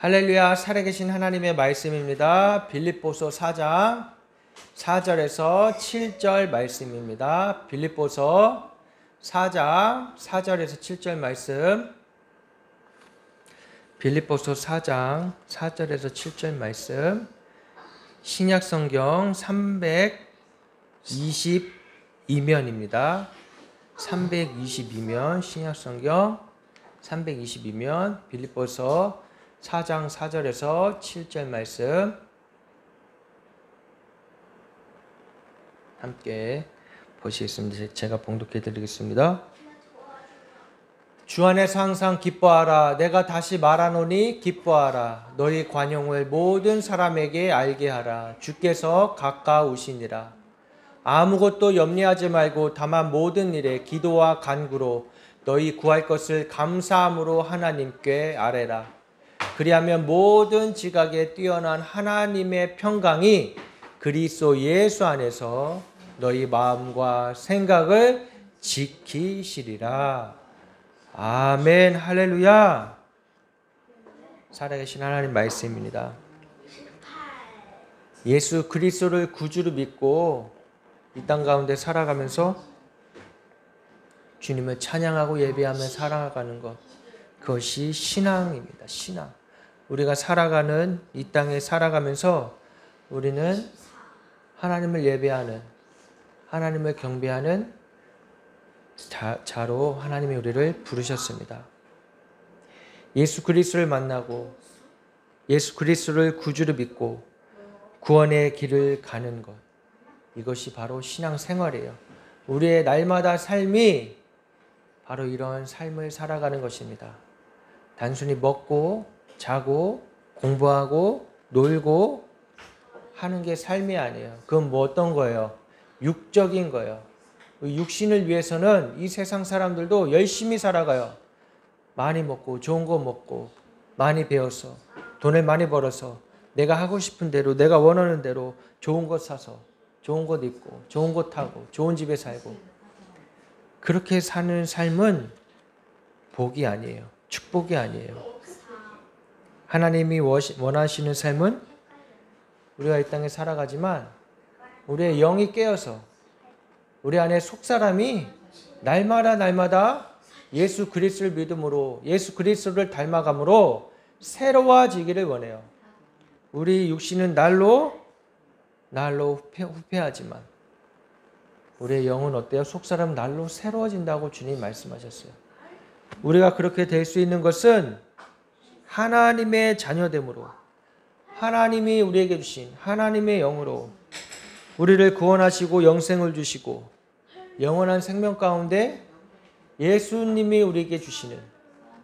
할렐루야. 살아계신 하나님의 말씀입니다. 빌립보서 4장 4절에서 7절 말씀입니다. 빌립보서 4장 4절에서 7절 말씀. 빌립보서 4장 4절에서 7절 말씀. 신약성경 322면입니다. 322면, 신약성경 322면, 빌립보서 4장 4절에서 7절 말씀 함께 보시겠습니다. 제가 봉독해 드리겠습니다. 주 안에서 항상 기뻐하라. 내가 다시 말하노니 기뻐하라. 너희 관용을 모든 사람에게 알게 하라. 주께서 가까우시니라. 아무것도 염려하지 말고 다만 모든 일에 기도와 간구로 너희 구할 것을 감사함으로 하나님께 아뢰라. 그리하면 모든 지각에 뛰어난 하나님의 평강이 그리스도 예수 안에서 너희 마음과 생각을 지키시리라. 아멘. 할렐루야. 살아계신 하나님 말씀입니다. 예수 그리스도를 구주로 믿고 이 땅 가운데 살아가면서 주님을 찬양하고 예배하며 살아가는 것, 그것이 신앙입니다. 신앙. 우리가 살아가는 이 땅에 살아가면서 우리는 하나님을 예배하는, 하나님을 경배하는 자로 하나님이 우리를 부르셨습니다. 예수 그리스도를 만나고 예수 그리스도를 구주로 믿고 구원의 길을 가는 것, 이것이 바로 신앙생활이에요. 우리의 날마다 삶이 바로 이런 삶을 살아가는 것입니다. 단순히 먹고 자고 공부하고 놀고 하는 게 삶이 아니에요. 그건 뭐 어떤 거예요? 육적인 거예요. 육신을 위해서는 이 세상 사람들도 열심히 살아가요. 많이 먹고 좋은 거 먹고 많이 배워서 돈을 많이 벌어서 내가 하고 싶은 대로 내가 원하는 대로 좋은 것 사서 좋은 것 입고 좋은 것 타고 좋은 집에 살고, 그렇게 사는 삶은 복이 아니에요. 축복이 아니에요. 하나님이 원하시는 삶은 우리가 이 땅에 살아가지만 우리의 영이 깨어서 우리 안에 속사람이 날마다 예수 그리스도를 믿음으로 예수 그리스도를 닮아감으로 새로워지기를 원해요. 우리 육신은 날로 후패하지만 우리의 영은 어때요? 속사람 날로 새로워진다고 주님 말씀하셨어요. 우리가 그렇게 될 수 있는 것은 하나님의 자녀됨으로, 하나님이 우리에게 주신 하나님의 영으로 우리를 구원하시고 영생을 주시고 영원한 생명 가운데 예수님이 우리에게 주시는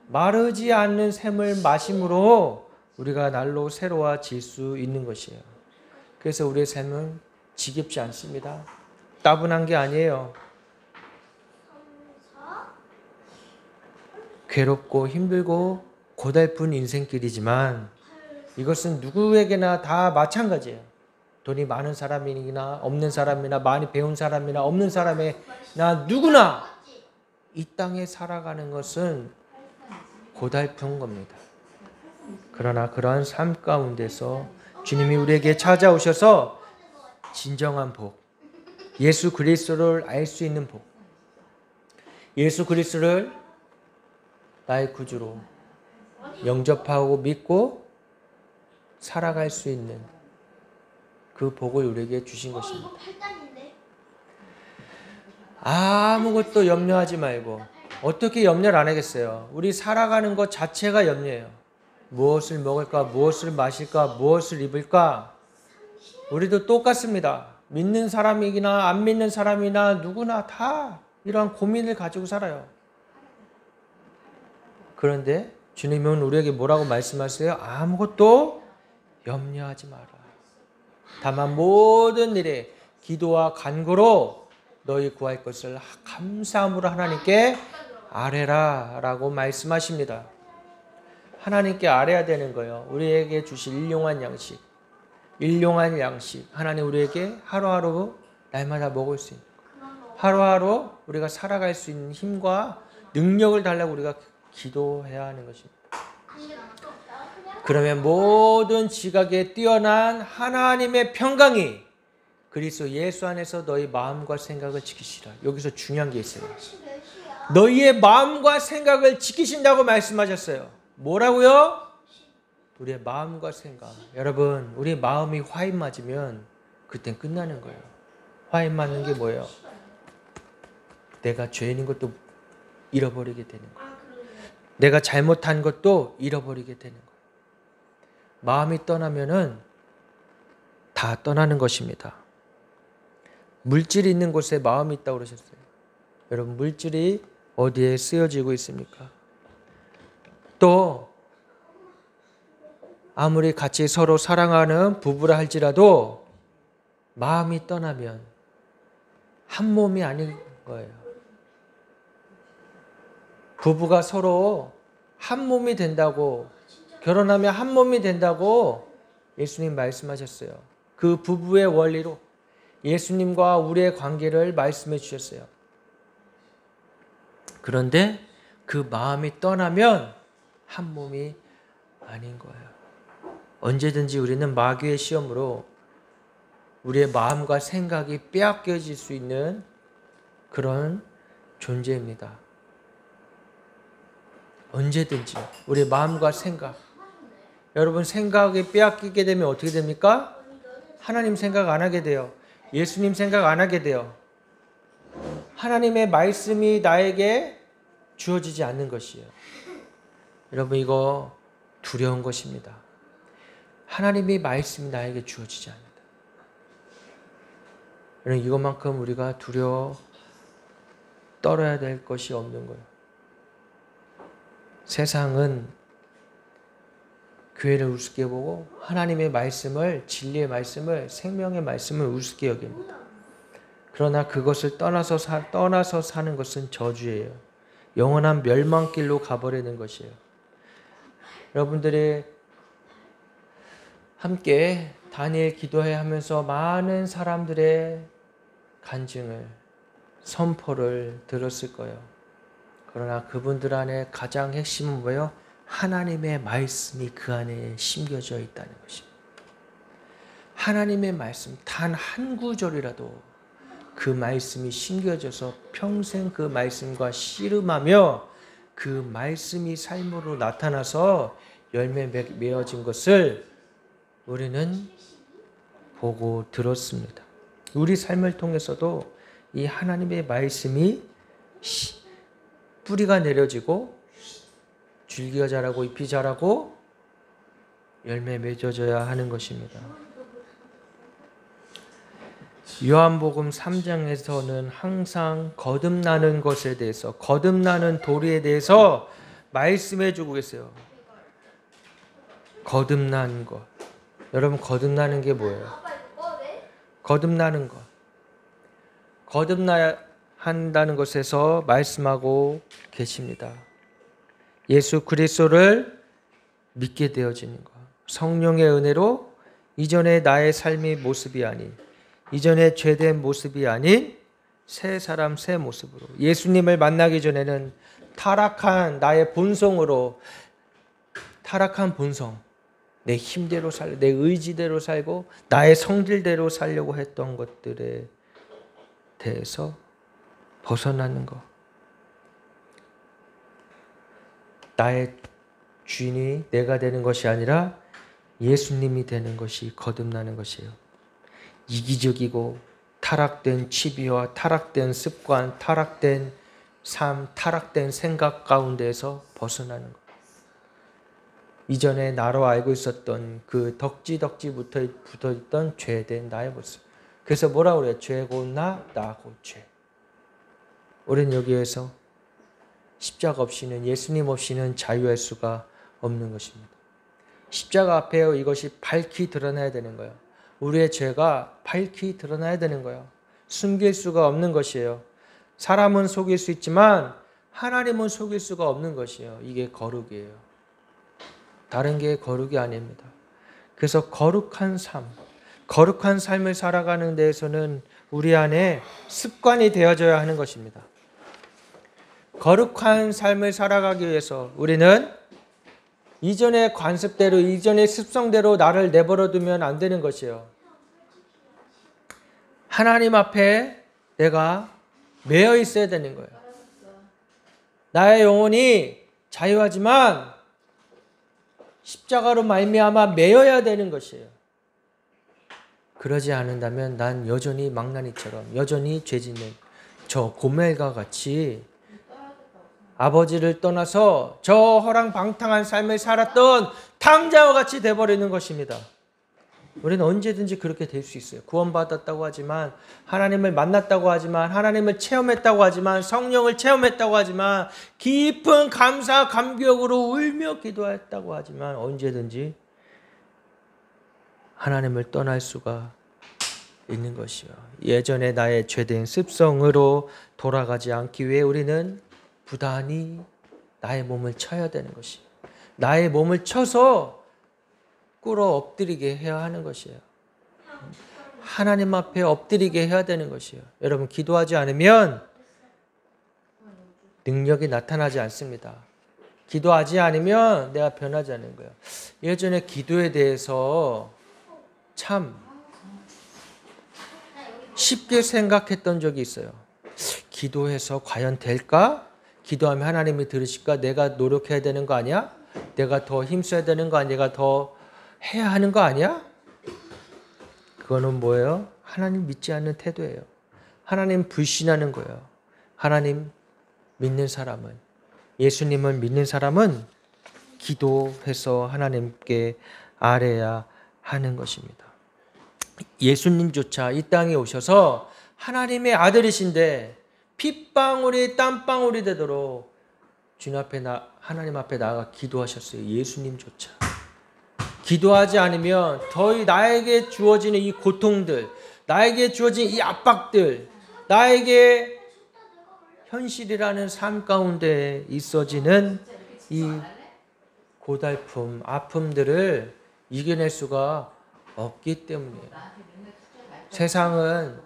마르지 않는 샘을 마심으로 우리가 날로 새로워질 수 있는 것이에요. 그래서 우리의 삶은 지겹지 않습니다. 따분한 게 아니에요. 괴롭고 힘들고 고달픈 인생길이지만 이것은 누구에게나 다 마찬가지예요. 돈이 많은 사람이나 없는 사람이나 많이 배운 사람이나 없는 사람이나 누구나 이 땅에 살아가는 것은 고달픈 겁니다. 그러나 그러한 삶 가운데서 주님이 우리에게 찾아오셔서 진정한 복, 예수 그리스도를 알 수 있는 복, 예수 그리스도를 나의 구주로 영접하고 믿고 살아갈 수 있는 그 복을 우리에게 주신 것입니다. 아무것도 염려하지 말고, 어떻게 염려를 안 하겠어요? 우리 살아가는 것 자체가 염려예요. 무엇을 먹을까, 무엇을 마실까, 무엇을 입을까? 우리도 똑같습니다. 믿는 사람이나 안 믿는 사람이나 누구나 다 이러한 고민을 가지고 살아요. 그런데 주님은 우리에게 뭐라고 말씀하세요? 아무것도 염려하지 마라. 다만 모든 일에 기도와 간구로 너희 구할 것을 감사함으로 하나님께 아뢰라 라고 말씀하십니다. 하나님께 아뢰야 되는 거예요. 우리에게 주실 일용할 양식, 하나님 우리에게 하루하루 날마다 먹을 수 있는, 하루하루 우리가 살아갈 수 있는 힘과 능력을 달라고 우리가 기도해야 하는 것입니다. 그러면 모든 지각에 뛰어난 하나님의 평강이 그리스도 예수 안에서 너희 마음과 생각을 지키시라. 여기서 중요한 게 있어요. 너희의 마음과 생각을 지키신다고 말씀하셨어요. 뭐라고요? 우리의 마음과 생각. 여러분, 우리 마음이 화인 맞으면 그땐 끝나는 거예요. 화인 맞는 게 뭐예요? 내가 죄인인 것도 잃어버리게 되는 거예요. 내가 잘못한 것도 잃어버리게 되는 거예요. 마음이 떠나면은 다 떠나는 것입니다. 물질이 있는 곳에 마음이 있다고 그러셨어요. 여러분, 물질이 어디에 쓰여지고 있습니까? 또 아무리 같이 서로 사랑하는 부부라 할지라도 마음이 떠나면 한 몸이 아닌 거예요. 부부가 서로 한 몸이 된다고, 결혼하면 한 몸이 된다고 예수님 말씀하셨어요. 그 부부의 원리로 예수님과 우리의 관계를 말씀해 주셨어요. 그런데 그 마음이 떠나면 한 몸이 아닌 거예요. 언제든지 우리는 마귀의 시험으로 우리의 마음과 생각이 빼앗겨질 수 있는 그런 존재입니다. 언제든지 우리의 마음과 생각. 여러분, 생각이 빼앗기게 되면 어떻게 됩니까? 하나님 생각 안 하게 돼요. 예수님 생각 안 하게 돼요. 하나님의 말씀이 나에게 주어지지 않는 것이에요. 여러분, 이거 두려운 것입니다. 하나님의 말씀이 나에게 주어지지 않는다. 여러분, 이것만큼 우리가 두려워 떨어야 될 것이 없는 거예요. 세상은 교회를 우습게 보고 하나님의 말씀을, 진리의 말씀을, 생명의 말씀을 우습게 여깁니다. 그러나 그것을 떠나서 사는 것은 저주예요. 영원한 멸망길로 가버리는 것이에요. 여러분들이 함께 다니엘 기도회 하면서 많은 사람들의 간증을, 선포를 들었을 거예요. 그러나 그분들 안에 가장 핵심은 뭐예요? 하나님의 말씀이 그 안에 심겨져 있다는 것입니다. 하나님의 말씀, 단 한 구절이라도 그 말씀이 심겨져서 평생 그 말씀과 씨름하며 그 말씀이 삶으로 나타나서 열매 맺어진 것을 우리는 보고 들었습니다. 우리 삶을 통해서도 이 하나님의 말씀이 뿌리가 내려지고 줄기가 자라고 잎이 자라고 열매 맺어져야 하는 것입니다. 요한복음 3장에서는 항상 거듭나는 것에 대해서, 거듭나는 도리에 대해서 말씀해 주고 계세요. 거듭나는 것. 여러분, 거듭나는 게 뭐예요? 거듭나는 것. 거듭나야 한다는 것에서 말씀하고 계십니다. 예수 그리스도를 믿게 되어지는 것. 성령의 은혜로 이전의 나의 삶의 모습이 아닌, 이전의 죄된 모습이 아닌 새 사람 새 모습으로, 예수님을 만나기 전에는 타락한 나의 본성으로, 타락한 본성, 내 힘대로 살고 내 의지대로 살고 나의 성질대로 살려고 했던 것들에 대해서 벗어나는 것. 나의 주인이 내가 되는 것이 아니라 예수님이 되는 것이 거듭나는 것이에요. 이기적이고 타락된 취미와 타락된 습관, 타락된 삶, 타락된 생각 가운데에서 벗어나는 것. 이전에 나로 알고 있었던 그 덕지 붙어있던 죄된 나의 모습. 그래서 뭐라고 그래요? 죄 곧 나 곧 죄. 우리는 여기에서 십자가 없이는, 예수님 없이는 자유할 수가 없는 것입니다. 십자가 앞에 이것이 밝히 드러나야 되는 거예요. 우리의 죄가 밝히 드러나야 되는 거예요. 숨길 수가 없는 것이에요. 사람은 속일 수 있지만 하나님은 속일 수가 없는 것이에요. 이게 거룩이에요. 다른 게 거룩이 아닙니다. 그래서 거룩한 삶을 살아가는 데에서는 우리 안에 습관이 되어져야 하는 것입니다. 거룩한 삶을 살아가기 위해서 우리는 이전의 관습대로, 이전의 습성대로 나를 내버려 두면 안 되는 것이에요. 하나님 앞에 내가 매여 있어야 되는 거예요. 나의 영혼이 자유하지만 십자가로 말미암아 매여야 되는 것이에요. 그러지 않는다면 난 여전히 망나니처럼, 여전히 죄짓는 저 고멜과 같이 아버지를 떠나서 저 허랑방탕한 삶을 살았던 탕자와 같이 돼버리는 것입니다. 우리는 언제든지 그렇게 될 수 있어요. 구원받았다고 하지만, 하나님을 만났다고 하지만, 하나님을 체험했다고 하지만, 성령을 체험했다고 하지만, 깊은 감사 감격으로 울며 기도했다고 하지만 언제든지 하나님을 떠날 수가 있는 것이요. 예전에 나의 죄된 습성으로 돌아가지 않기 위해 우리는 부단히 나의 몸을 쳐야 되는 것이에요. 나의 몸을 쳐서 꿇어 엎드리게 해야 하는 것이에요. 하나님 앞에 엎드리게 해야 되는 것이에요. 여러분, 기도하지 않으면 능력이 나타나지 않습니다. 기도하지 않으면 내가 변하지 않는 거예요. 예전에 기도에 대해서 참 쉽게 생각했던 적이 있어요. 기도해서 과연 될까? 기도하면 하나님이 들으실까? 내가 노력해야 되는 거 아니야? 내가 더 힘써야 되는 거 아니야? 내가 더 해야 하는 거 아니야? 그거는 뭐예요? 하나님 믿지 않는 태도예요. 하나님 불신하는 거예요. 하나님 믿는 사람은, 예수님을 믿는 사람은 기도해서 하나님께 아뢰야 하는 것입니다. 예수님조차 이 땅에 오셔서 하나님의 아들이신데 핏방울이 땀방울이 되도록 주님 앞에 하나님 앞에 나아가 기도하셨어요. 예수님조차. 기도하지 않으면 더 나에게 주어지는 이 고통들, 나에게 주어진 이 압박들, 나에게 현실이라는 삶 가운데 있어지는 이 고달픔, 아픔들을 이겨낼 수가 없기 때문이에요. 세상은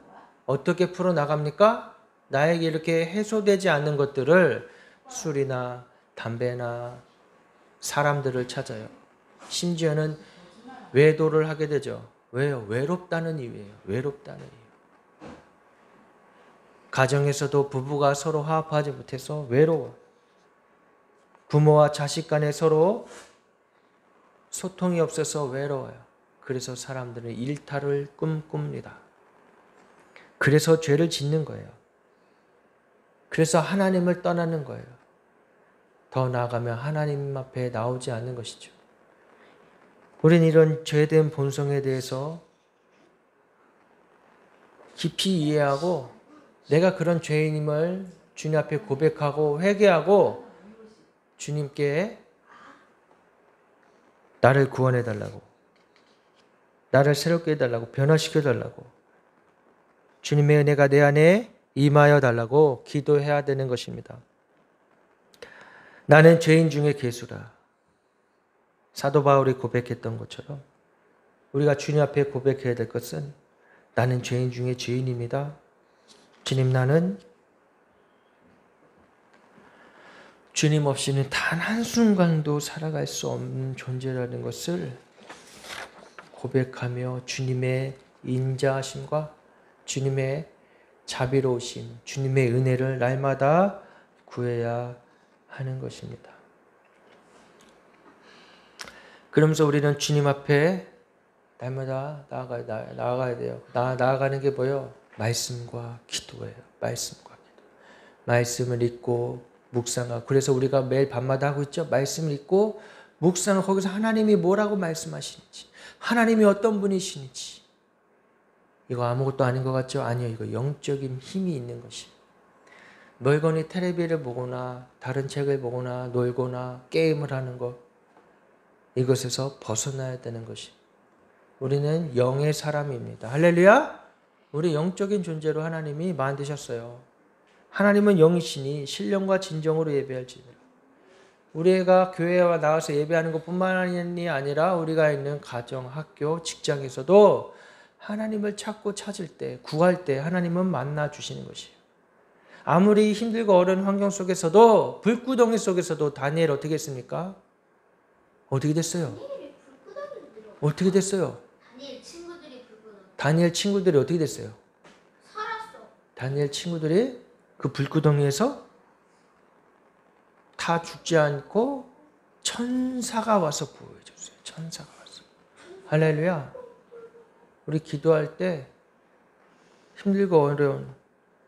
어떻게 풀어나갑니까? 나에게 이렇게 해소되지 않는 것들을 술이나 담배나 사람들을 찾아요. 심지어는 외도를 하게 되죠. 왜요? 외롭다는 이유예요. 외롭다는 이유. 가정에서도 부부가 서로 화합하지 못해서 외로워. 부모와 자식 간에 서로 소통이 없어서 외로워요. 그래서 사람들은 일탈을 꿈꿉니다. 그래서 죄를 짓는 거예요. 그래서 하나님을 떠나는 거예요. 더 나아가면 하나님 앞에 나오지 않는 것이죠. 우리는 이런 죄된 본성에 대해서 깊이 이해하고 내가 그런 죄인임을 주님 앞에 고백하고 회개하고 주님께 나를 구원해 달라고, 나를 새롭게 해달라고, 변화시켜 달라고, 주님의 은혜가 내 안에 임하여 달라고 기도해야 되는 것입니다. 나는 죄인 중에 괴수라. 사도 바울이 고백했던 것처럼 우리가 주님 앞에 고백해야 될 것은 나는 죄인 중에 죄인입니다. 주님, 나는 주님 없이는 단 한순간도 살아갈 수 없는 존재라는 것을 고백하며 주님의 인자하심과 주님의 자비로우심, 주님의 은혜를 날마다 구해야 하는 것입니다. 그러면서 우리는 주님 앞에 날마다 나아가야 돼요. 나아가는 게 뭐예요? 말씀과 기도예요. 말씀과 기도. 말씀을 읽고 묵상하고, 그래서 우리가 매일 밤마다 하고 있죠. 말씀을 읽고 묵상을, 거기서 하나님이 뭐라고 말씀하시는지, 하나님이 어떤 분이시는지. 이거 아무것도 아닌 것 같죠? 아니요. 이거 영적인 힘이 있는 것입니다. 멀거니 텔레비를 보거나 다른 책을 보거나 놀거나 게임을 하는 것, 이것에서 벗어나야 되는 것입니다. 우리는 영의 사람입니다. 할렐루야! 우리 영적인 존재로 하나님이 만드셨어요. 하나님은 영이시니 신령과 진정으로 예배할지니라. 우리가 교회에 나와서 예배하는 것뿐만이 아니라 우리가 있는 가정, 학교, 직장에서도 하나님을 찾고 찾을 때, 구할 때 하나님은 만나 주시는 것이에요. 아무리 힘들고 어려운 환경 속에서도, 불구덩이 속에서도 다니엘 어떻게 했습니까? 어떻게 됐어요? 다니엘이 불구덩이로 들어가. 어떻게 됐어요? 다니엘 친구들이 불구덩이. 다니엘 친구들이 어떻게 됐어요? 살았어. 다니엘 친구들이 그 불구덩이에서 다 죽지 않고 천사가 와서 구해줬어요. 천사가 와서. 할렐루야. 우리 기도할 때 힘들고 어려운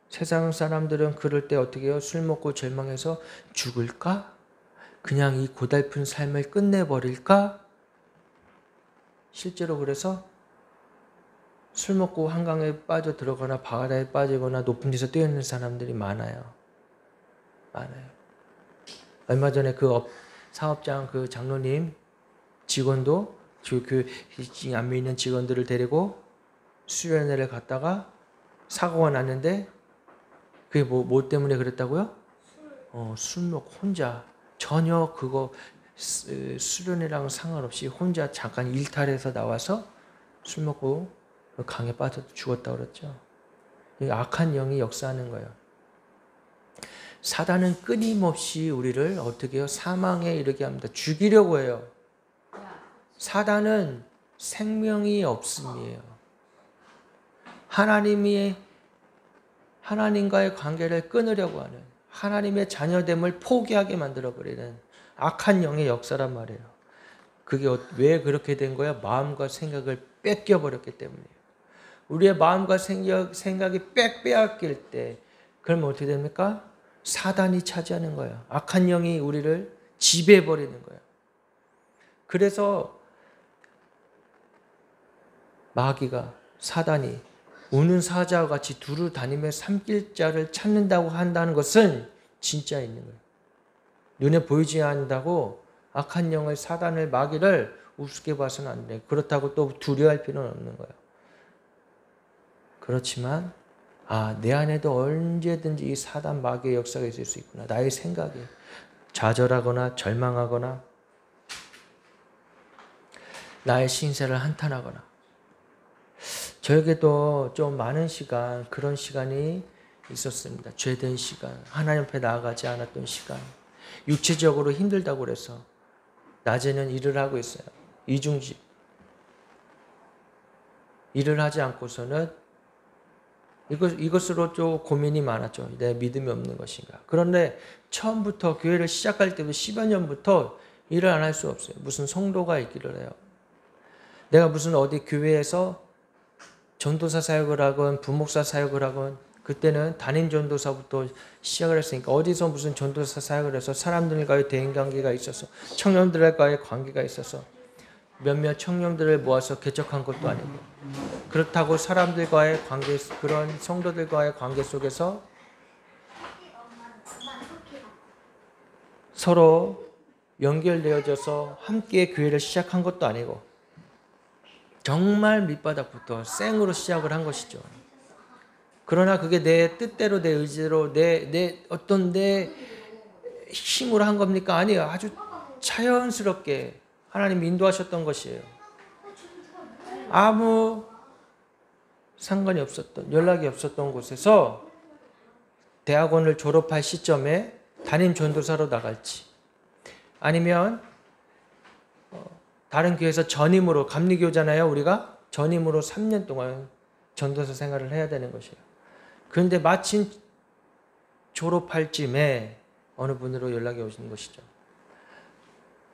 세상 사람들은 그럴 때 어떻게 해요? 술 먹고 절망해서 죽을까? 그냥 이 고달픈 삶을 끝내버릴까? 실제로 그래서 술 먹고 한강에 빠져 들어거나 바다에 빠지거나 높은 데서 뛰어있는 사람들이 많아요. 많아요. 얼마 전에 그 사업장 그 장로님 직원도 그 안에 있는 직원들을 데리고 수련회를 갔다가 사고가 났는데 그게 뭐 때문에 그랬다고요? 술 먹고 혼자 전혀 그거 수련회랑 상관없이 혼자 잠깐 일탈해서 나와서 술 먹고 강에 빠져 죽었다고 그랬죠. 악한 영이 역사하는 거예요. 사단은 끊임없이 우리를 어떻게 해요? 사망에 이르게 합니다. 죽이려고 해요. 사단은 생명이 없음이에요. 하나님과의 관계를 끊으려고 하는, 하나님의 자녀됨을 포기하게 만들어버리는 악한 영의 역사란 말이에요. 그게 왜 그렇게 된 거야? 마음과 생각을 뺏겨버렸기 때문이에요. 우리의 마음과 생각이 빼앗길 때 그러면 어떻게 됩니까? 사단이 차지하는 거예요. 악한 영이 우리를 지배해버리는 거예요. 그래서 마귀가, 사단이 우는 사자와 같이 두루 다니며 삼킬 자를 찾는다고 한다는 것은 진짜 있는 거예요. 눈에 보이지 않는다고 악한 영을, 사단을, 마귀를 우습게 봐서는 안 돼요. 그렇다고 또 두려워할 필요는 없는 거예요. 그렇지만 내 안에도 언제든지 이 사단, 마귀의 역사가 있을 수 있구나. 나의 생각이 좌절하거나 절망하거나 나의 신세를 한탄하거나. 저에게도 좀 많은 시간, 그런 시간이 있었습니다. 죄된 시간, 하나님 앞에 나아가지 않았던 시간, 육체적으로 힘들다고 그래서 낮에는 일을 하고 있어요. 이중직. 일을 하지 않고서는 이것으로 좀 고민이 많았죠. 내 믿음이 없는 것인가. 그런데 처음부터 교회를 시작할 때부터 10여 년부터 일을 안 할 수 없어요. 무슨 성도가 있기를 해요. 내가 무슨 어디 교회에서 전도사 사역을 하건 부목사 사역을 하건 그때는 담임 전도사부터 시작을 했으니까 어디서 무슨 전도사 사역을 해서 사람들과의 대인관계가 있어서 청년들과의 관계가 있어서 몇몇 청년들을 모아서 개척한 것도 아니고 그렇다고 사람들과의 관계, 그런 성도들과의 관계 속에서 서로 연결되어져서 함께 교회를 시작한 것도 아니고 정말 밑바닥부터 생으로 시작을 한 것이죠. 그러나 그게 내 뜻대로, 내 의지로, 내 힘으로 한 겁니까? 아니에요. 아주 자연스럽게 하나님 인도하셨던 것이에요. 아무 상관이 없었던, 연락이 없었던 곳에서 대학원을 졸업할 시점에 담임 전도사로 나갈지 아니면 다른 교회에서 전임으로, 감리교잖아요. 우리가 전임으로 3년 동안 전도사 생활을 해야 되는 것이에요. 그런데 마침 졸업할 쯤에 어느 분으로 연락이 오시는 것이죠.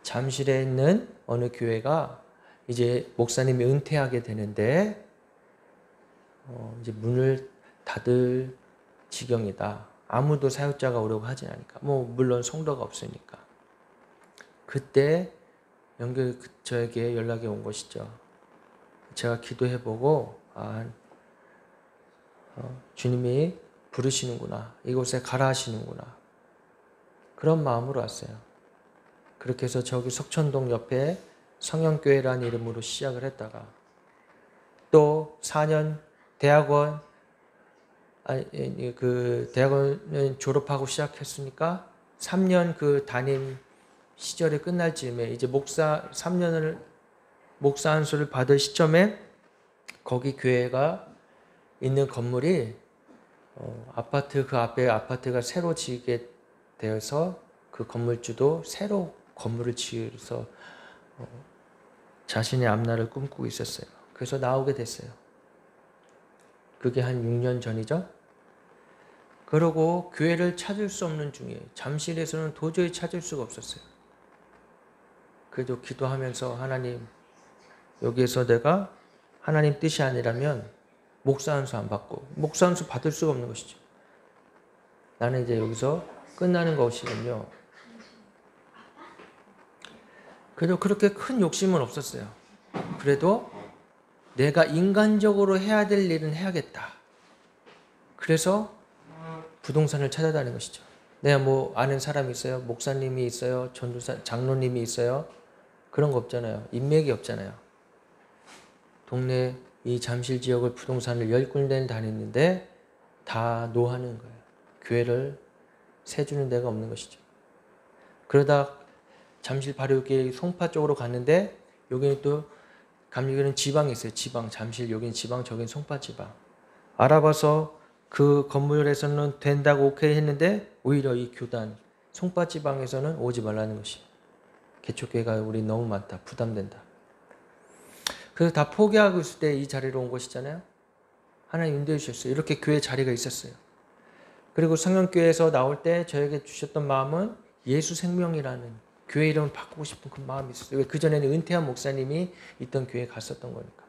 잠실에 있는 어느 교회가 이제 목사님이 은퇴하게 되는데 이제 문을 닫을 지경이다. 아무도 사역자가 오려고 하지 않으니까. 물론 성도가 없으니까. 그때 저에게 연락이 온 것이죠. 제가 기도해보고 주님이 부르시는구나. 이곳에 가라 하시는구나. 그런 마음으로 왔어요. 그렇게 해서 저기 석천동 옆에 성령교회라는 이름으로 시작을 했다가 또 4년 대학원 대학원을 졸업하고 시작했으니까 3년 그 담임 시절이 끝날 즈음에 이제 3년을 목사 안수를 받을 시점에 거기 교회가 있는 건물이 아파트, 그 앞에 아파트가 새로 지게 되어서 그 건물주도 새로 건물을 지어서 자신의 앞날을 꿈꾸고 있었어요. 그래서 나오게 됐어요. 그게 한 6년 전이죠. 그러고 교회를 찾을 수 없는 중에 잠실에서는 도저히 찾을 수가 없었어요. 그래도 기도하면서 하나님, 여기에서 내가 하나님 뜻이 아니라면 목사 안수 안 받고, 목사 안수 받을 수가 없는 것이죠. 나는 이제 여기서 끝나는 것이군요. 그래도 그렇게 큰 욕심은 없었어요. 그래도 내가 인간적으로 해야 될 일은 해야겠다. 그래서 부동산을 찾아다니는 것이죠. 내가 뭐 아는 사람이 있어요? 목사님이 있어요? 전도사, 장로님이 있어요? 그런 거 없잖아요. 인맥이 없잖아요. 동네 이 잠실 지역을 부동산을 10군데를 다녔는데 다 노하는 거예요. 교회를 세주는 데가 없는 것이죠. 그러다 잠실 바로 여기 송파 쪽으로 갔는데 여기는 또 감리교는 지방이 있어요. 지방, 잠실 여기는 지방, 저기는 송파 지방. 알아봐서 그 건물에서는 된다고 오케이 했는데 오히려 이 교단 송파 지방에서는 오지 말라는 것이. 개척교회가 우리 너무 많다. 부담된다. 그래서 다 포기하고 있을 때 이 자리로 온 것이잖아요. 하나님 인도해 주셨어요. 이렇게 교회 자리가 있었어요. 그리고 성령교회에서 나올 때 저에게 주셨던 마음은 예수 생명이라는 교회 이름을 바꾸고 싶은 그 마음이 있었어요. 그전에는 은퇴한 목사님이 있던 교회에 갔었던 거니까.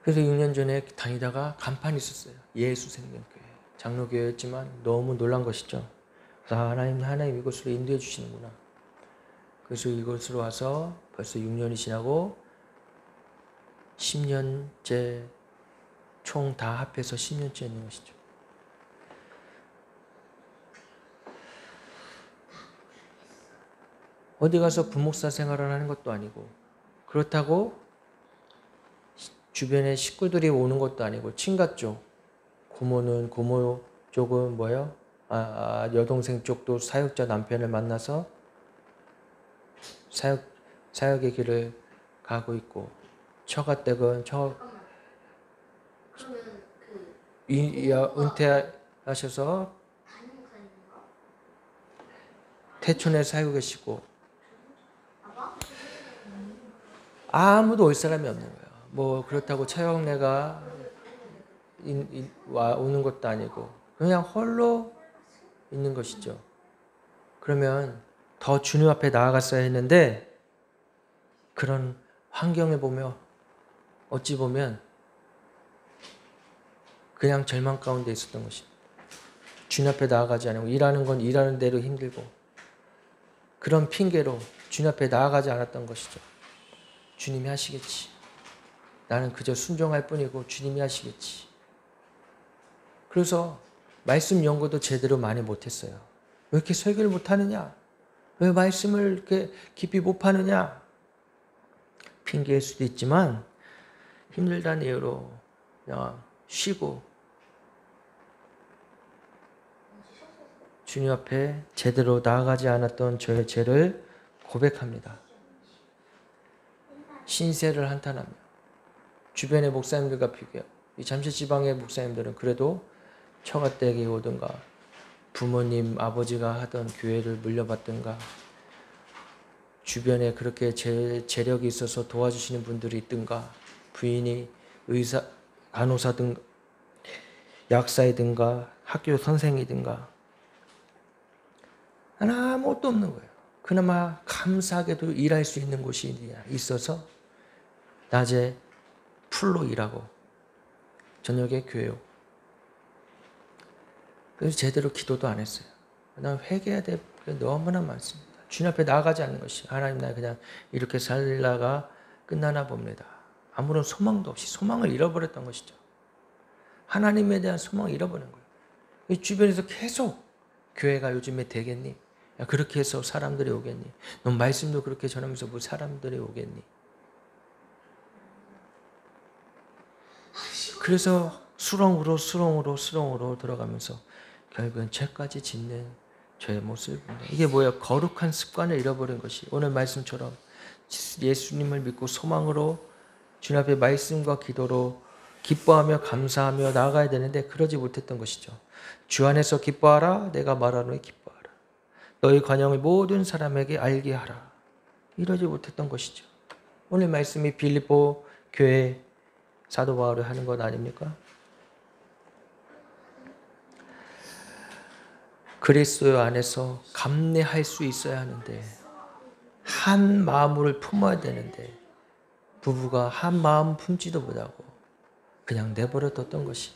그래서 6년 전에 다니다가 간판이 있었어요. 예수 생명교회. 장로교회였지만 너무 놀란 것이죠. 그래서 하나님 이곳으로 인도해 주시는구나. 그래서 이곳으로 와서 벌써 6년이 지나고 10년째 총 다 합해서 10년째 있는 것이죠. 어디 가서 부목사 생활을 하는 것도 아니고 그렇다고 주변에 식구들이 오는 것도 아니고 친가 쪽 고모 쪽은 뭐예요? 여동생 쪽도 사역자 남편을 만나서 사역의 길을 가고 있고 처가댁은 잠깐만. 그러면 은퇴하셔서 담임 목사님인가? 태촌에 살고 계시고 아빠? 아무도 올 사람이 없는 거예요. 뭐 그렇다고 차영래가 오는 것도 아니고 그냥 홀로 있는 것이죠. 그러면 더 주님 앞에 나아갔어야 했는데 그런 환경을 보며 어찌 보면 그냥 절망 가운데 있었던 것입니다. 주님 앞에 나아가지 않고 일하는 건 일하는 대로 힘들고 그런 핑계로 주님 앞에 나아가지 않았던 것이죠. 주님이 하시겠지. 나는 그저 순종할 뿐이고 주님이 하시겠지. 그래서 말씀 연구도 제대로 많이 못했어요. 왜 이렇게 설교를 못하느냐? 왜 말씀을 이렇게 깊이 못 파느냐? 핑계일 수도 있지만 힘들다는 이유로 그냥 쉬고 주님 앞에 제대로 나아가지 않았던 저의 죄를 고백합니다. 신세를 한탄하며 주변의 목사님들과 비교해요. 이 잠실지방의 목사님들은 그래도 처가댁에 오든가 부모님 아버지가 하던 교회를 물려받든가 주변에 그렇게 재력이 있어서 도와주시는 분들이 있든가 부인이 의사, 간호사든가 약사이든가 학교 선생이든가 아무것도 없는 거예요. 그나마 감사하게도 일할 수 있는 곳이 있어서 낮에 풀로 일하고 저녁에 교회 오고 그래서 제대로 기도도 안 했어요. 난 회개해야 될 게 너무나 많습니다. 주님 앞에 나아가지 않는 것이 하나님 나 그냥 이렇게 살다가 끝나나 봅니다. 아무런 소망도 없이 소망을 잃어버렸던 것이죠. 하나님에 대한 소망을 잃어버린 거예요. 이 주변에서 계속 교회가 요즘에 되겠니? 야, 그렇게 해서 사람들이 오겠니? 넌 말씀도 그렇게 전하면서 뭐 사람들이 오겠니? 그래서 수렁으로 들어가면서 결국은 죄까지 짓는 저의 모습을 본다. 이게 뭐야? 거룩한 습관을 잃어버린 것이 오늘 말씀처럼 예수님을 믿고 소망으로 주님 앞에 말씀과 기도로 기뻐하며 감사하며 나아가야 되는데 그러지 못했던 것이죠. 주 안에서 기뻐하라. 내가 말하노니 기뻐하라. 너희 관영을 모든 사람에게 알게 하라. 이러지 못했던 것이죠. 오늘 말씀이 빌립보 교회 사도 바울이 하는 것 아닙니까? 그리스도 안에서 감내할 수 있어야 하는데, 한 마음을 품어야 되는데 부부가 한 마음 품지도 못하고 그냥 내버려 뒀던 것이,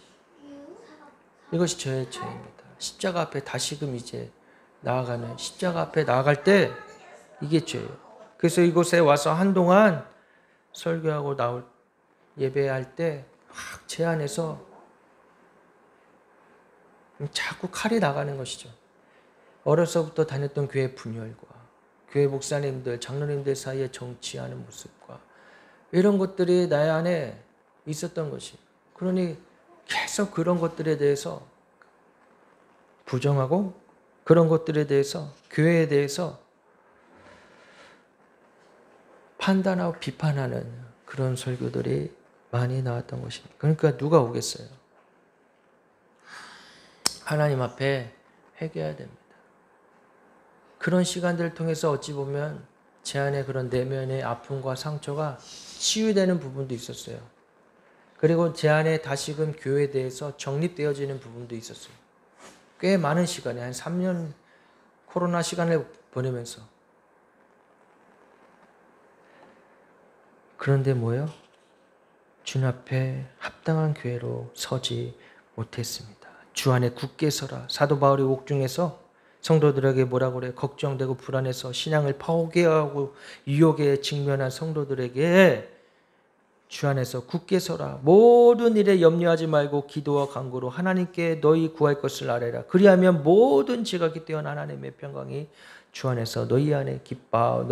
이것이 저의 죄입니다. 십자가 앞에 다시금 이제 나아가는, 십자가 앞에 나아갈 때 이게 죄예요. 그래서 이곳에 와서 한동안 설교하고 예배할 때 제 안에서 자꾸 칼이 나가는 것이죠. 어려서부터 다녔던 교회 분열과 교회 목사님들, 장로님들 사이에 정치하는 모습과 이런 것들이 나의 안에 있었던 것이, 그러니 계속 그런 것들에 대해서 부정하고 그런 것들에 대해서, 교회에 대해서 판단하고 비판하는 그런 설교들이 많이 나왔던 것입니다. 그러니까 누가 오겠어요? 하나님 앞에 회개해야 됩니다. 그런 시간들을 통해서 어찌 보면 제 안에 그런 내면의 아픔과 상처가 치유되는 부분도 있었어요. 그리고 제 안에 다시금 교회에 대해서 정립되어지는 부분도 있었어요. 꽤 많은 시간에, 한 3년 코로나 시간을 보내면서. 그런데 뭐예요? 주님 앞에 합당한 교회로 서지 못했습니다. 주 안에 굳게 서라. 사도 바울이 옥중에서 성도들에게 뭐라고 그래요? 걱정되고 불안해서 신앙을 포기하고 유혹에 직면한 성도들에게 주 안에서 굳게 서라. 모든 일에 염려하지 말고 기도와 간구로 하나님께 너희 구할 것을 아뢰라. 그리하면 모든 지각이 뛰어난 하나님의 평강이 주 안에서 너희 안에 기뻐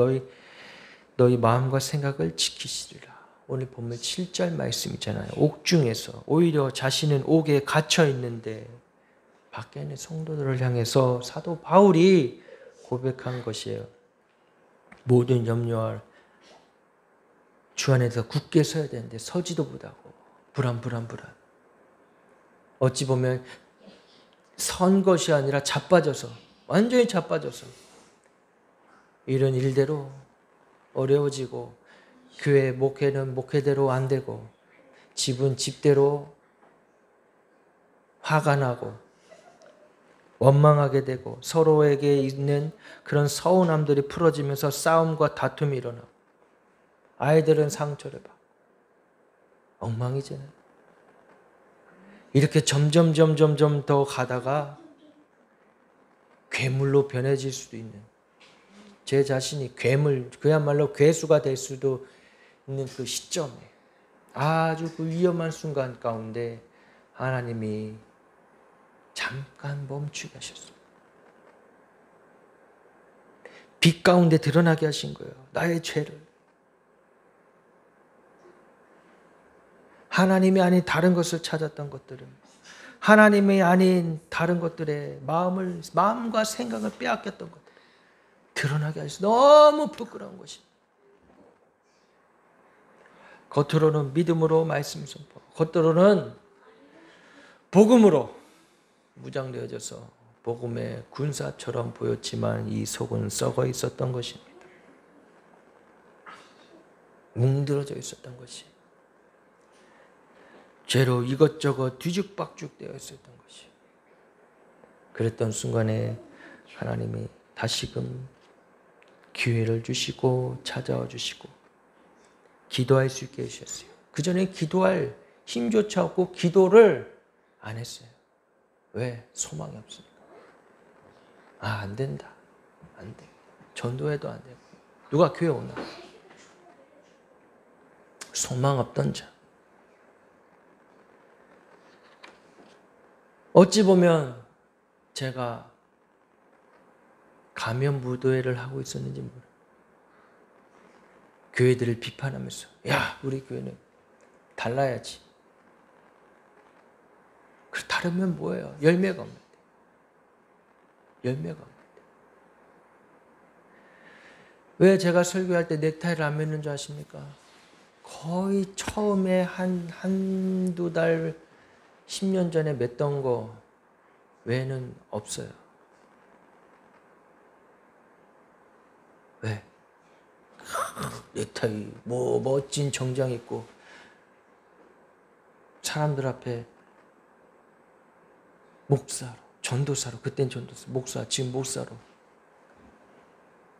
너희 마음과 생각을 지키시리라. 오늘 보면 7절 말씀이잖아요. 옥중에서 오히려 자신은 옥에 갇혀 있는데 밖에 있는 성도들을 향해서 사도 바울이 고백한 것이에요. 모든 염려할 주 안에서 굳게 서야 되는데 서지도 못하고 불안. 어찌 보면 선 것이 아니라 자빠져서, 완전히 자빠져서 이런 일대로 어려워지고, 교회 목회는 목회대로 안 되고, 집은 집대로 화가 나고 원망하게 되고, 서로에게 있는 그런 서운함들이 풀어지면서 싸움과 다툼이 일어나고, 아이들은 상처를 받고 엉망이잖아요. 이렇게 점점 더 가다가 괴물로 변해질 수도 있는, 제 자신이 괴물, 그야말로 괴수가 될 수도 있는 그 시점에, 아주 그 위험한 순간 가운데 하나님이 잠깐 멈추게 하셨어요. 빛 가운데 드러나게 하신 거예요. 나의 죄를. 하나님이 아닌 다른 것을 찾았던 것들은, 하나님이 아닌 다른 것들에 마음과 생각을 빼앗겼던 것들 드러나게 하셔서 너무 부끄러운 것이. 겉으로는 믿음으로 말씀 선포, 겉으로는 복음으로 무장되어져서 복음의 군사처럼 보였지만 이 속은 썩어 있었던 것입니다. 뭉들어져 있었던 것이, 죄로 이것저것 뒤죽박죽 되어 있었던 것이. 그랬던 순간에 하나님이 다시금 기회를 주시고 찾아와 주시고 기도할 수 있게 해주셨어요. 그전에 기도할 힘조차 없고 기도를 안 했어요. 왜? 소망이 없으니까. 안 된다. 안 돼. 전도해도 안 되고. 누가 교회 오나? 소망 없던 자. 어찌 보면 제가 가면 무도회를 하고 있었는지 모르겠어요. 교회들을 비판하면서, 야, 우리 교회는 달라야지. 다르면 뭐예요? 열매가 없는데. 열매가 없는데. 왜 제가 설교할 때 넥타이를 안 맺는 줄 아십니까? 거의 처음에 한두 달, 10년 전에 맺던 거 외에는 없어요. 왜? 넥타이, 뭐 멋진 정장 입고 사람들 앞에 목사로, 전도사로, 그땐 전도사, 목사, 지금 목사로.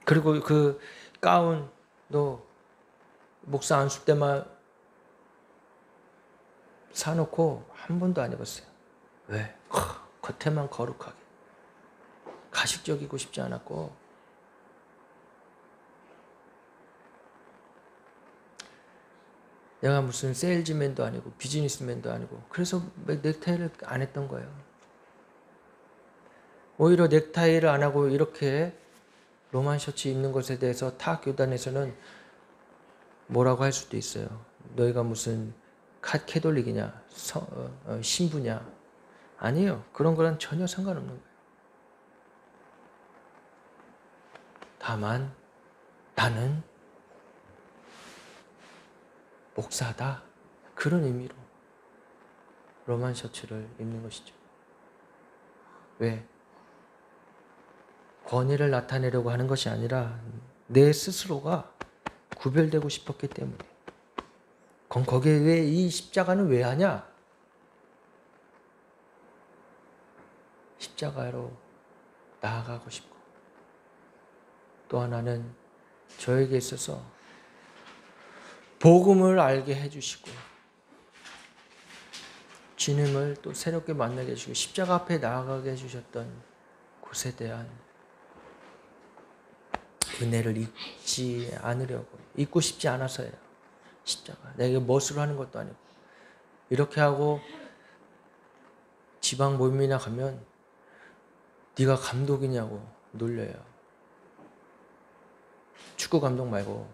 그리고 그 가운도 목사 안수 때만 사놓고 한 번도 안 입었어요. 왜? 겉에만 거룩하게. 가식적이고 싶지 않았고. 내가 무슨 세일즈맨도 아니고 비즈니스맨도 아니고 그래서 넥타이를 안 했던 거예요. 오히려 넥타이를 안 하고 이렇게 로만 셔츠 입는 것에 대해서 타 교단에서는 뭐라고 할 수도 있어요. 너희가 무슨 캐톨릭이냐, 신부냐. 아니에요. 그런 거랑 전혀 상관없는 거예요. 다만 나는 목사다. 그런 의미로 로만 셔츠를 입는 것이죠. 왜? 권위를 나타내려고 하는 것이 아니라 내 스스로가 구별되고 싶었기 때문에. 그럼 거기에 왜 이 십자가는 왜 하냐? 십자가로 나아가고 싶고, 또 하나는 저에게 있어서 복음을 알게 해주시고 주님을 또 새롭게 만나게 해주시고 십자가 앞에 나아가게 해주셨던 곳에 대한 은혜를 잊지 않으려고, 잊고 싶지 않아서예요. 십자가 내게 멋으로 하는 것도 아니고. 이렇게 하고 지방 모임이나 가면 네가 감독이냐고 놀려요. 축구 감독 말고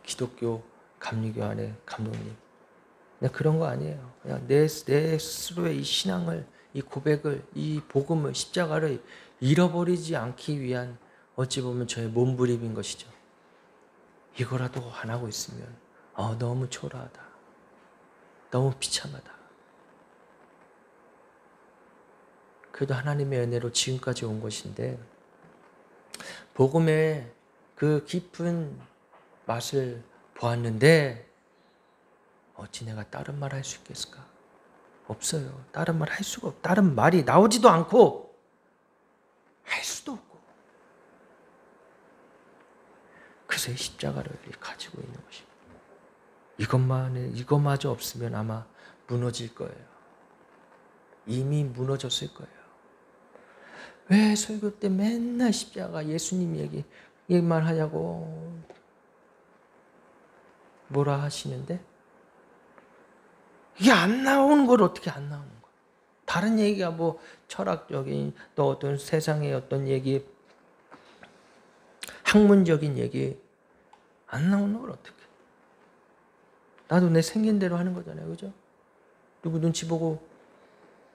기독교 감리교안의 감독님. 그냥 그런 거 아니에요. 그냥 내 스스로의 이 신앙을, 이 고백을, 이 복음을, 십자가를 잃어버리지 않기 위한 어찌 보면 저의 몸부림인 것이죠. 이거라도 안 하고 있으면 너무 초라하다. 너무 비참하다. 그래도 하나님의 은혜로 지금까지 온 것인데 복음의 그 깊은 맛을 보았는데 어찌 내가 다른 말 할 수 있겠을까? 없어요. 다른 말 할 수가 없고 다른 말이 나오지도 않고 할 수도 없고. 그래서 이 십자가를 가지고 있는 것입니다. 이것마저 없으면 아마 무너질 거예요. 이미 무너졌을 거예요. 왜 설교 때 맨날 십자가 예수님 얘기만 하냐고 뭐라 하시는데 이게 안 나오는 걸 어떻게 안 나오는 거야? 다른 얘기가 뭐 철학적인 또 어떤 세상의 어떤 얘기, 학문적인 얘기 안 나오는 걸 어떻게? 나도 내 생긴 대로 하는 거잖아요, 그죠? 누구 눈치 보고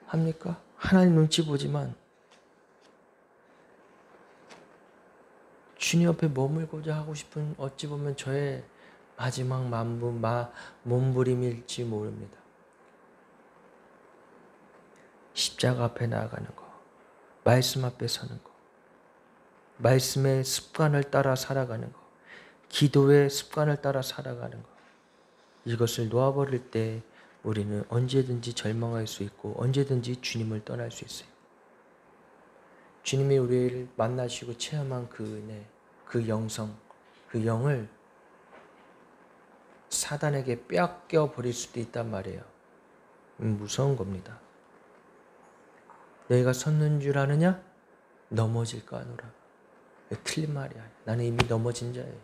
합니까? 하나님 눈치 보지만 주님 옆에 머물고자 하고 싶은 어찌 보면 저의 마지막 몸부림일지 모릅니다. 십자가 앞에 나아가는 거, 말씀 앞에 서는 거, 말씀의 습관을 따라 살아가는 거, 기도의 습관을 따라 살아가는 거, 이것을 놓아버릴 때 우리는 언제든지 절망할 수 있고 언제든지 주님을 떠날 수 있어요. 주님이 우리를 만나시고 체험한 그 은혜, 그 영성, 그 영을 사단에게 빼앗겨 버릴 수도 있단 말이에요. 무서운 겁니다. 너희가 섰는 줄 아느냐? 넘어질까 하노라. 틀린 말이야. 나는 이미 넘어진 자예요.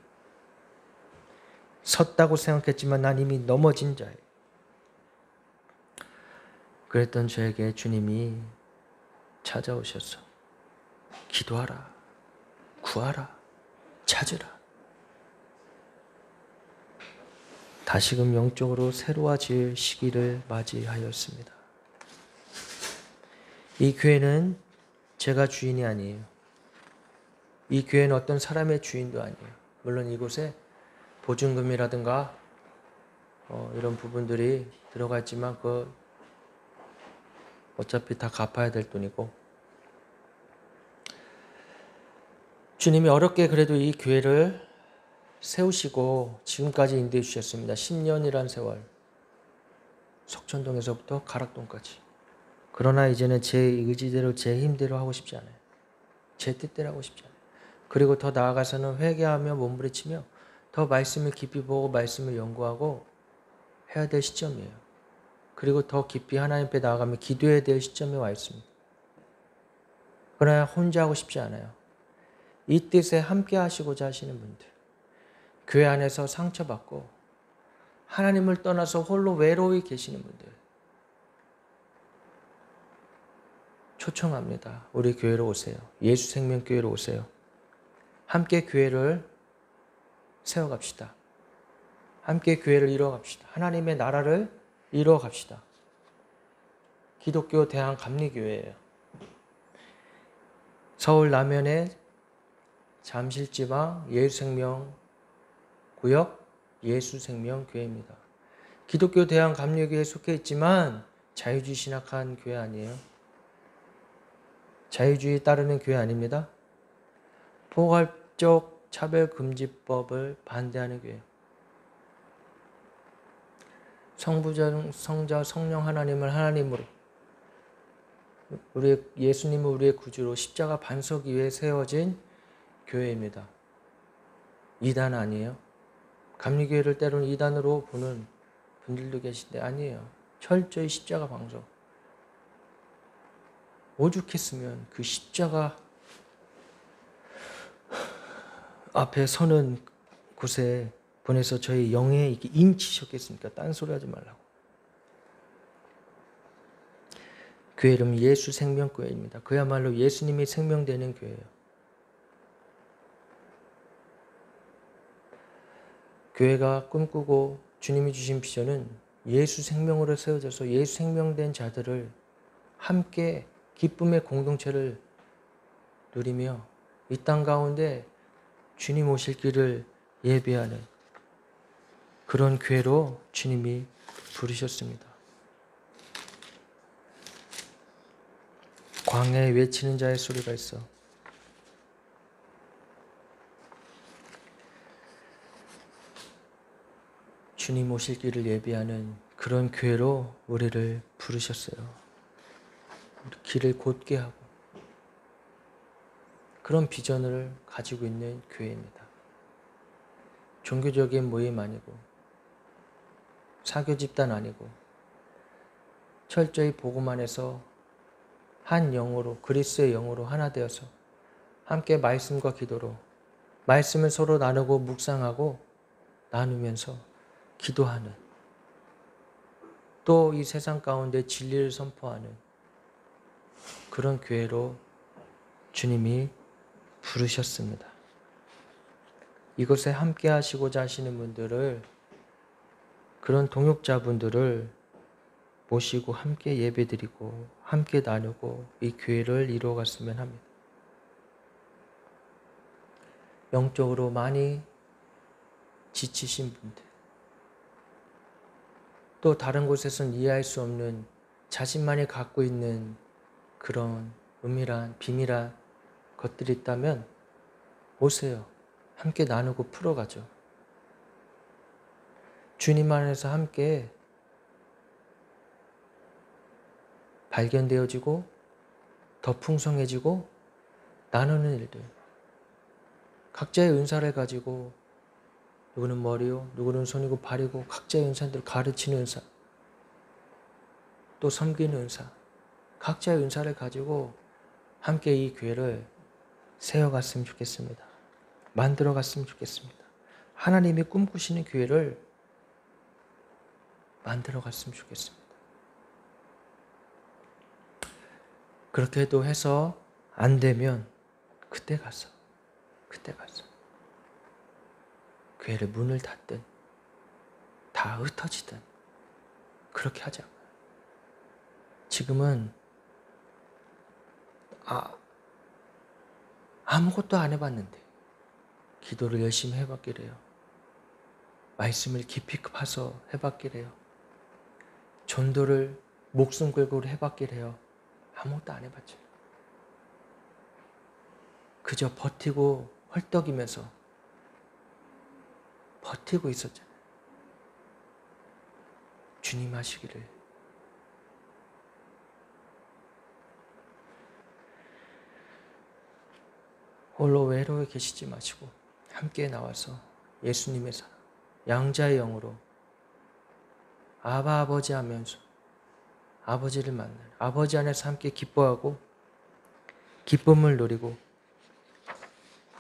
섰다고 생각했지만 난 이미 넘어진 자예요. 그랬던 저에게 주님이 찾아오셔서 기도하라, 구하라, 찾으라. 다시금 영적으로 새로워질 시기를 맞이하였습니다. 이 교회는 제가 주인이 아니에요. 이 교회는 어떤 사람의 주인도 아니에요. 물론 이곳에 보증금이라든가 이런 부분들이 들어가 있지만 그 어차피 다 갚아야 될 돈이고, 주님이 어렵게 그래도 이 교회를 세우시고 지금까지 인도해 주셨습니다. 10년이란 세월. 석천동에서부터 가락동까지. 그러나 이제는 제 의지대로 제 힘대로 하고 싶지 않아요. 제 뜻대로 하고 싶지 않아요. 그리고 더 나아가서는 회개하며 몸부림치며 더 말씀을 깊이 보고 말씀을 연구하고 해야 될 시점이에요. 그리고 더 깊이 하나님 앞에 나아가며 기도해야 될 시점에 와 있습니다. 그러나 혼자 하고 싶지 않아요. 이 뜻에 함께 하시고자 하시는 분들, 교회 안에서 상처받고 하나님을 떠나서 홀로 외로이 계시는 분들 초청합니다. 우리 교회로 오세요. 예수 생명교회로 오세요. 함께 교회를 세워갑시다. 함께 교회를 이루어갑시다. 하나님의 나라를 이루어갑시다. 기독교 대한감리교회예요. 서울 남현의 잠실지방 예수생명구역 예수생명교회입니다. 기독교 대한감리교회에 속해 있지만 자유주의 신학한 교회 아니에요. 자유주의 따르는 교회 아닙니다. 포괄적 차별금지법을 반대하는 교회. 성부자, 성자, 성령 하나님을 하나님으로 우리의 예수님을 우리의 구주로 십자가 반석 위에 세워진 교회입니다. 이단 아니에요. 감리교회를 때로는 이단으로 보는 분들도 계신데 아니에요. 철저히 십자가 방석. 오죽했으면 그 십자가 앞에 서는 곳에 보내서 저희 영에 이렇게 인치셨겠습니까? 딴소리 하지 말라고. 교회 이름 예수 생명교회입니다. 그야말로 예수님이 생명되는 교회예요. 교회가 꿈꾸고 주님이 주신 비전은 예수 생명으로 세워져서 예수 생명된 자들을 함께 기쁨의 공동체를 누리며 이 땅 가운데 주님 오실 길을 예비하는 그런 교회로 주님이 부르셨습니다. 광야에 외치는 자의 소리가 있어. 주님 오실 길을 예비하는 그런 교회로 우리를 부르셨어요. 우리 길을 곧게 하고 그런 비전을 가지고 있는 교회입니다. 종교적인 모임 아니고 사교 집단 아니고 철저히 복음 안에서 한 영으로 그리스도의 영으로 하나 되어서 함께 말씀과 기도로 말씀을 서로 나누고 묵상하고 나누면서 기도하는 또 이 세상 가운데 진리를 선포하는 그런 교회로 주님이 부르셨습니다. 이곳에 함께 하시고자 하시는 분들을 그런 동역자분들을 모시고 함께 예배드리고 함께 나누고 이 교회를 이루어갔으면 합니다. 영적으로 많이 지치신 분들 또 다른 곳에서는 이해할 수 없는 자신만이 갖고 있는 그런 은밀한 비밀한 것들이 있다면 오세요. 함께 나누고 풀어가죠. 주님 안에서 함께 발견되어지고 더 풍성해지고 나누는 일들. 각자의 은사를 가지고 누구는 머리요, 누구는 손이고 발이고 각자의 은사들 가르치는 은사, 또 섬기는 은사, 각자의 은사를 가지고 함께 이 교회를 세워갔으면 좋겠습니다. 만들어갔으면 좋겠습니다. 하나님이 꿈꾸시는 교회를 만들어갔으면 좋겠습니다. 그렇게도 해서 안 되면 그때 가서 교회를 문을 닫든 다 흩어지든 그렇게 하자고요. 지금은 아무것도 안 해봤는데 기도를 열심히 해봤기래요. 말씀을 깊이 파서 해봤기래요. 전도를 목숨 걸고 해봤기래요. 아무것도 안 해봤죠. 그저 버티고 헐떡이면서 버티고 있었잖아요. 주님 하시기를 홀로 외로워 계시지 마시고 함께 나와서 예수님의 사랑, 양자의 영으로 아바 아버지 하면서 아버지를 만나는, 아버지 안에서 함께 기뻐하고 기쁨을 누리고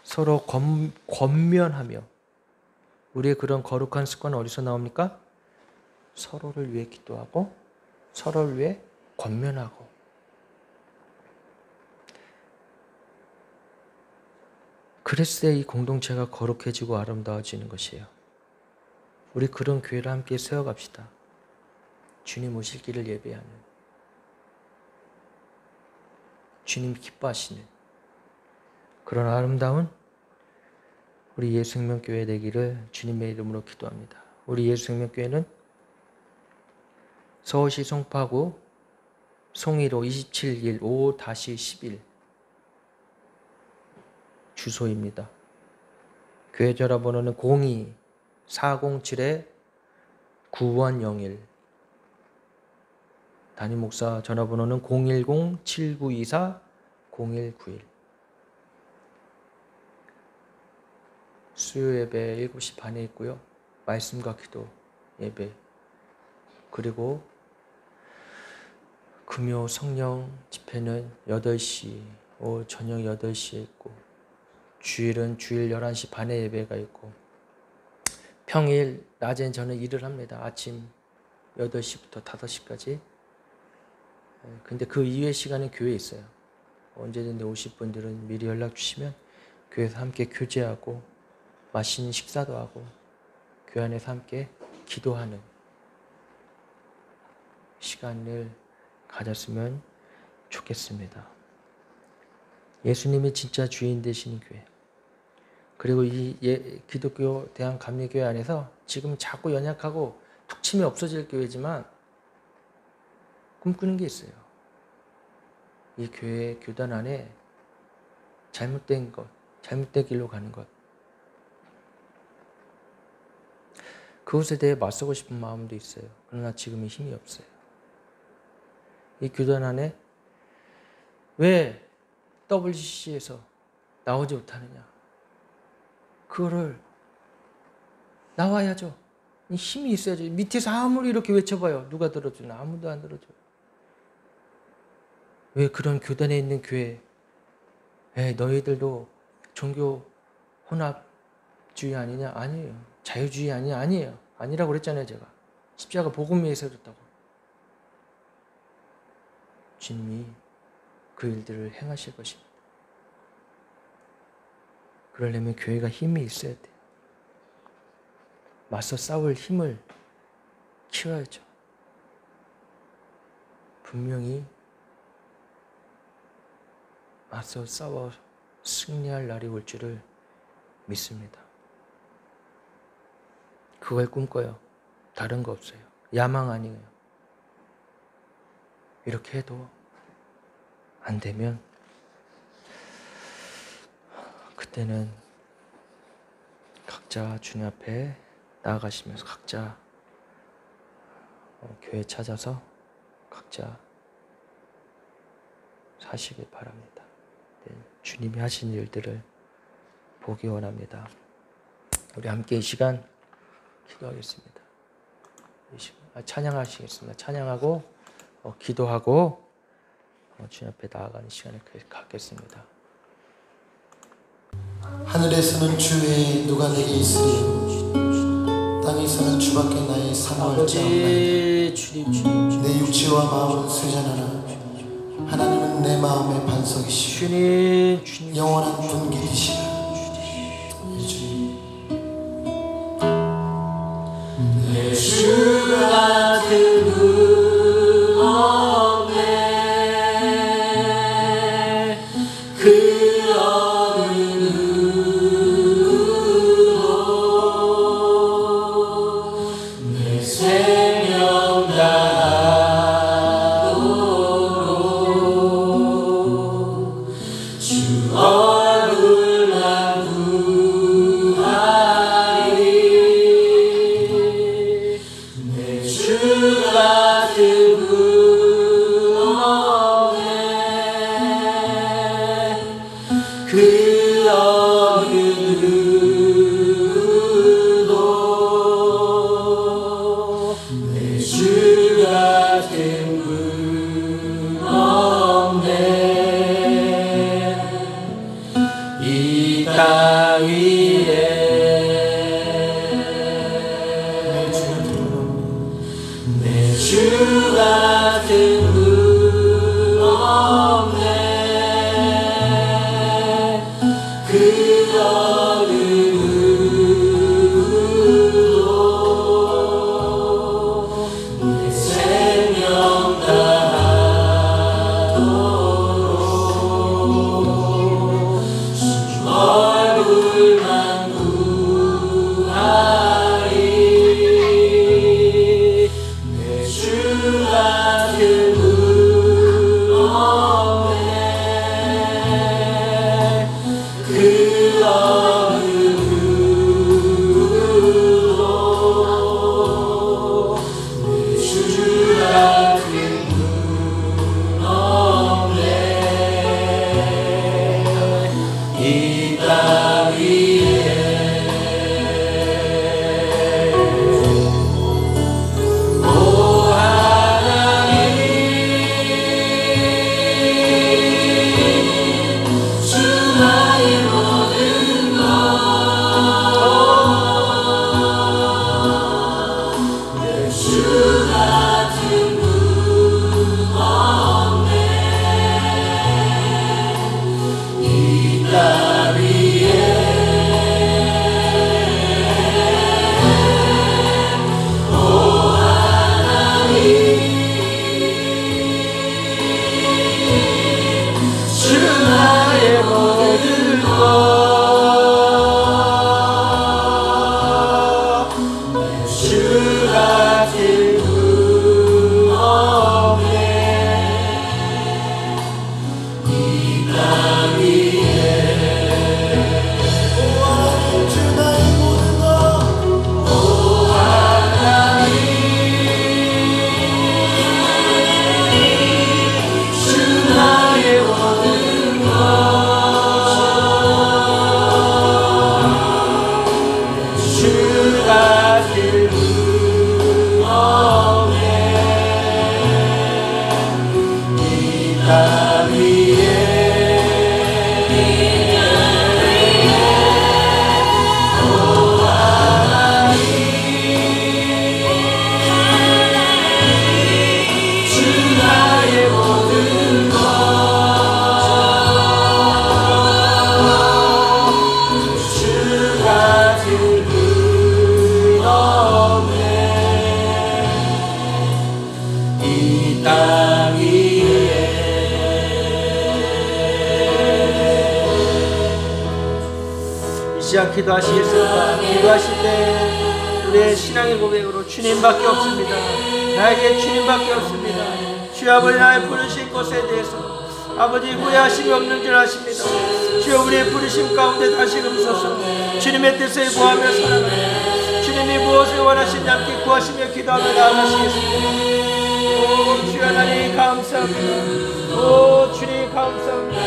서로 권면하며. 우리의 그런 거룩한 습관은 어디서 나옵니까? 서로를 위해 기도하고 서로를 위해 권면하고. 그랬을 때 이 공동체가 거룩해지고 아름다워지는 것이에요. 우리 그런 교회를 함께 세워갑시다. 주님 오실 길을 예배하는, 주님 기뻐하시는 그런 아름다운 우리 예수생명교회 되기를 주님의 이름으로 기도합니다. 우리 예수생명교회는 서울시 송파구 송일호 27길 5-11 주소입니다. 교회 전화번호는 02-407-9101. 담임 목사 전화번호는 010-7924-0191. 수요 예배 7시 반에 있고요. 말씀과 기도 예배, 그리고 금요 성령 집회는 8시, 저녁 8시에 있고, 주일은 주일 11시 반에 예배가 있고, 평일 낮엔 저는 일을 합니다. 아침 8시부터 5시까지. 근데 그 이외의 시간은 교회에 있어요. 언제든지 오실 분들은 미리 연락 주시면 교회에서 함께 교제하고 맛있는 식사도 하고 교회 안에서 함께 기도하는 시간을 가졌으면 좋겠습니다. 예수님이 진짜 주인 되시는 교회, 그리고 이 기독교 대한감리교회 안에서 지금 자꾸 연약하고 툭 치면 없어질 교회지만 꿈꾸는 게 있어요. 이 교회 교단 안에 잘못된 것, 잘못된 길로 가는 것, 그것에 대해 맞서고 싶은 마음도 있어요. 그러나 지금은 힘이 없어요. 이 교단 안에 왜 WCC에서 나오지 못하느냐? 그거를 나와야죠. 힘이 있어야죠. 밑에서 아무리 이렇게 외쳐봐요. 누가 들어주나? 아무도 안 들어줘요. 왜 그런 교단에 있는 교회, 너희들도 종교 혼합주의 아니냐? 아니에요. 자유주의 아니냐? 아니에요. 아니라고 그랬잖아요, 제가. 십자가 복음 위해서 그랬다고. 주님이 그 일들을 행하실 것입니다. 그러려면 교회가 힘이 있어야 돼요. 맞서 싸울 힘을 키워야죠. 분명히 맞서 싸워 승리할 날이 올 줄을 믿습니다. 그걸 꿈꿔요. 다른 거 없어요. 야망 아니에요. 이렇게 해도 안 되면 그때는 각자 주님 앞에 나아가시면서 각자 교회 찾아서 각자 사시길 바랍니다. 주님이 하신 일들을 보기 원합니다. 우리 함께 이 시간 기도하겠습니다. 이 시간 찬양하시겠습니다. 찬양하고 기도하고 주님 앞에 나아가는 시간을 갖겠습니다. 하늘에서는 주의 누가 내게 있으리, 땅에서는 주밖에 나의 사모할 자 없나이다. 내 육체와 마음은 쇠잔하나 하나님은 내 마음의 반석이시오 영원한 분길이시라. 내 주 같은 분 없네. 그 어느 누구도 내 생명 다하도록 주 얼굴만 같은 분 없네. 그 어느 누구도 내 생명 다하도록 주 얼굴만 구하리. 내 주 같은 분 없네. 그 어느 누구도 내 주 같은 분 없네. 이 땅 위에 오 하나님, 주 나의 모든 것, 내 주 같은 분 없네. 이 땅 위에 오 하나님, 주 나의 모든 것, 내 주 같은 분 없네. 이 땅 위에 오 하나님 주 나의 모든 것 오 하나님, 주 나의 모든 것, 주 같은 분 없네. 이 땅 위에 오 하나님, 주 나의 모든 것, 주 같은 분 없네. 이 땅 위에 이 시간 기도하시겠습니다. 기도하실 때 우리의 신앙의 고백으로 주님밖에 없습니다. 나에게 주님밖에 없습니다. 주여 아버지, 나의 부르신 것에 대해서 아버지 후회하심이 없는 줄 아십니다. 주여 우리의 부르심 가운데 다시금 서서 주님의 뜻을 구하며 살아가며 주님이 무엇을 원하시는지 함께 구하시며 기도하며 나아가시겠습니다. 오 주여 하나님 감사합니다. 오 주님 감사합니다.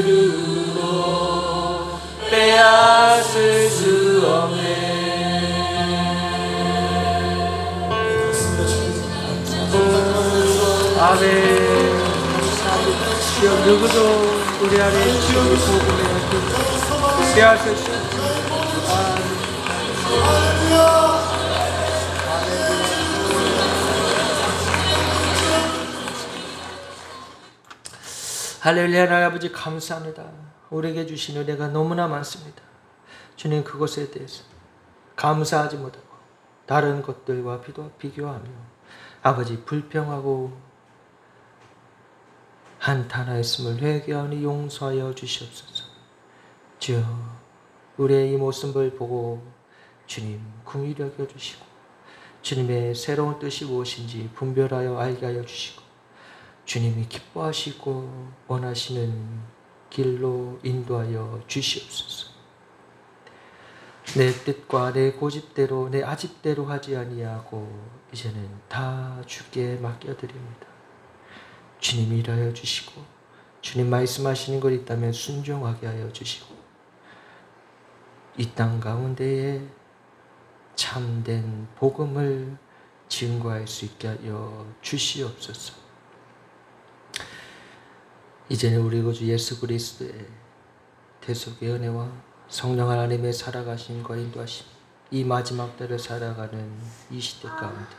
이름으로 빼앗을 수 없네. 아멘. 주여 누구도 우리 안에 주님의 복음의 그 빼앗을 수 할렐루야. 하나님 아버지 감사합니다. 우리에게 주신 은혜가 너무나 많습니다. 주님 그것에 대해서 감사하지 못하고 다른 것들과 비교하며 아버지 불평하고 한탄하였음을 회개하니 용서하여 주시옵소서. 주여 우리의 이 모습을 보고 주님 긍휼히 여겨주시고 주님의 새로운 뜻이 무엇인지 분별하여 알게 하여 주시고 주님이 기뻐하시고 원하시는 길로 인도하여 주시옵소서. 내 뜻과 내 고집대로 내 아집대로 하지 아니하고 이제는 다 주께 맡겨드립니다. 주님 일하여 주시고 주님 말씀하시는 것 있다면 순종하게 하여 주시고 이 땅 가운데에 참된 복음을 증거할 수 있게 하여 주시옵소서. 이제는 우리 구주 예수 그리스도의 대속의 은혜와 성령 하나님의 살아가심과 인도하심, 이 마지막 때를 살아가는 이 시대 가운데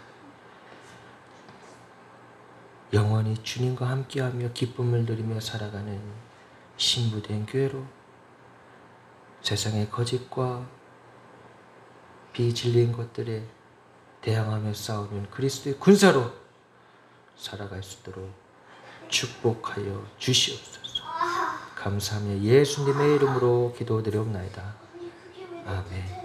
영원히 주님과 함께하며 기쁨을 누리며 살아가는 신부된 교회로 세상의 거짓과 비진리인 것들에 대항하며 싸우는 그리스도의 군사로 살아갈 수 있도록 축복하여 주시옵소서. 감사하며 예수님의 이름으로 기도드리옵나이다. 아멘.